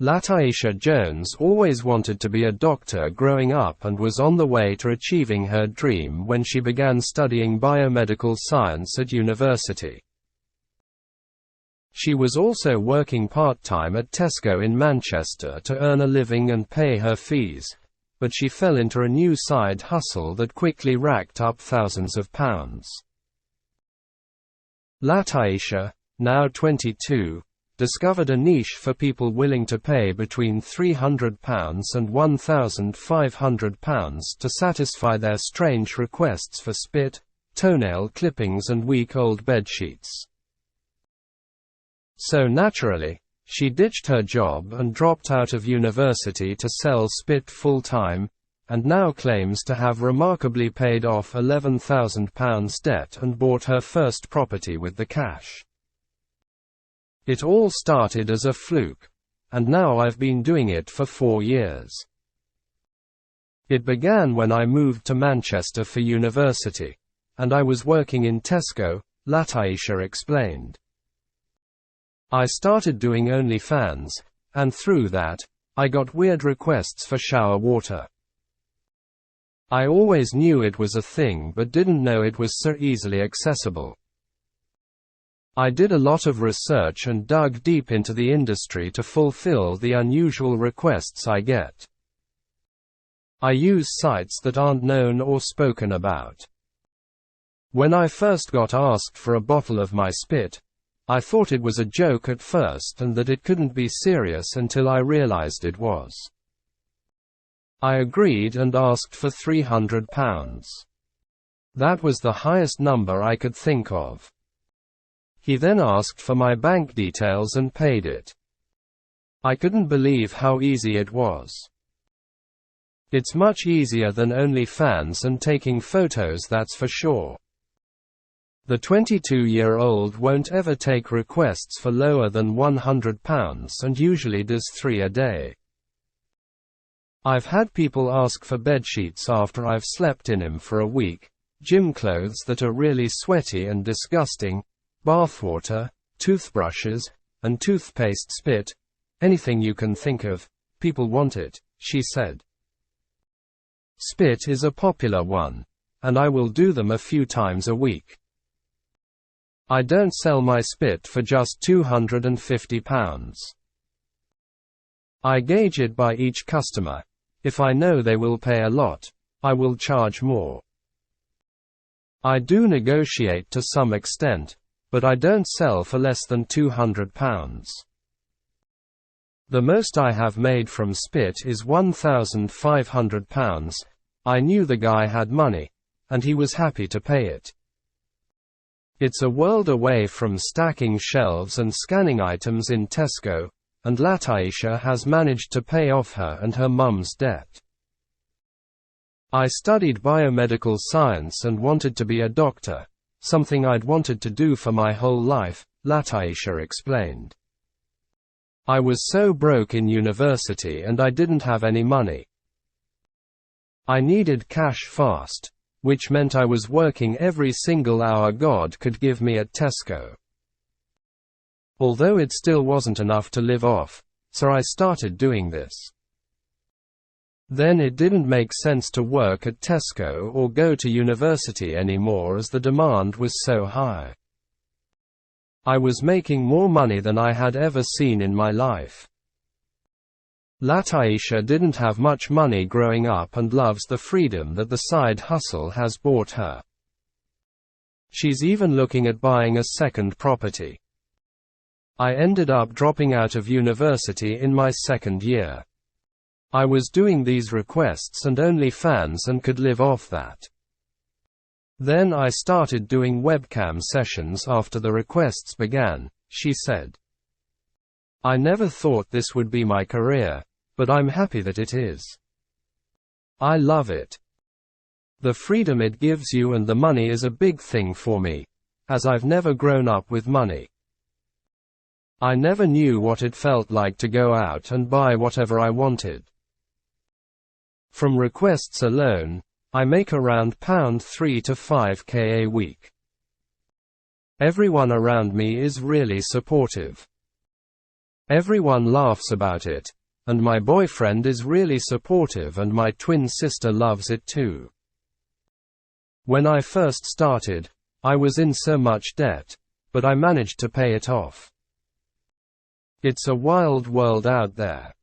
Lataisha Jones always wanted to be a doctor growing up and was on the way to achieving her dream when she began studying biomedical science at university. She was also working part-time at Tesco in Manchester to earn a living and pay her fees, but she fell into a new side hustle that quickly racked up thousands of pounds. Lataisha, now 22, discovered a niche for people willing to pay between £300 and £1,500 to satisfy their strange requests for spit, toenail clippings and week-old bedsheets. So naturally, she ditched her job and dropped out of university to sell spit full-time, and now claims to have remarkably paid off £11,000 debt and bought her first property with the cash. It all started as a fluke, and now I've been doing it for 4 years. It began when I moved to Manchester for university, and I was working in Tesco, Lataisha explained. I started doing OnlyFans, and through that, I got weird requests for shower water. I always knew it was a thing but didn't know it was so easily accessible. I did a lot of research and dug deep into the industry to fulfill the unusual requests I get. I use sites that aren't known or spoken about. When I first got asked for a bottle of my spit, I thought it was a joke at first and that it couldn't be serious until I realized it was. I agreed and asked for £300. That was the highest number I could think of. He then asked for my bank details and paid it. I couldn't believe how easy it was. It's much easier than OnlyFans and taking photos, that's for sure. The 22-year-old won't ever take requests for lower than £100 and usually does 3 a day. I've had people ask for bedsheets after I've slept in them for a week, gym clothes that are really sweaty and disgusting, bathwater, toothbrushes, and toothpaste spit. Anything you can think of, people want it, she said. Spit is a popular one, and I will do them a few times a week. I don't sell my spit for just £250. I gauge it by each customer. If I know they will pay a lot, I will charge more. I do negotiate to some extent, but I don't sell for less than £200. The most I have made from spit is £1,500. I knew the guy had money, and he was happy to pay it. It's a world away from stacking shelves and scanning items in Tesco, and Lataisha has managed to pay off her and her mum's debt. I studied biomedical science and wanted to be a doctor, something I'd wanted to do for my whole life, Lataisha explained. I was so broke in university and I didn't have any money. I needed cash fast, which meant I was working every single hour God could give me at Tesco. Although it still wasn't enough to live off, so I started doing this. Then it didn't make sense to work at Tesco or go to university anymore as the demand was so high. I was making more money than I had ever seen in my life. Lataisha didn't have much money growing up and loves the freedom that the side hustle has brought her. She's even looking at buying a second property. I ended up dropping out of university in my second year. I was doing these requests and OnlyFans and could live off that. Then I started doing webcam sessions after the requests began, she said. I never thought this would be my career, but I'm happy that it is. I love it. The freedom it gives you and the money is a big thing for me, as I've never grown up with money. I never knew what it felt like to go out and buy whatever I wanted. From requests alone, I make around £3 to £5k a week. Everyone around me is really supportive. Everyone laughs about it, and my boyfriend is really supportive and my twin sister loves it too. When I first started, I was in so much debt, but I managed to pay it off. It's a wild world out there.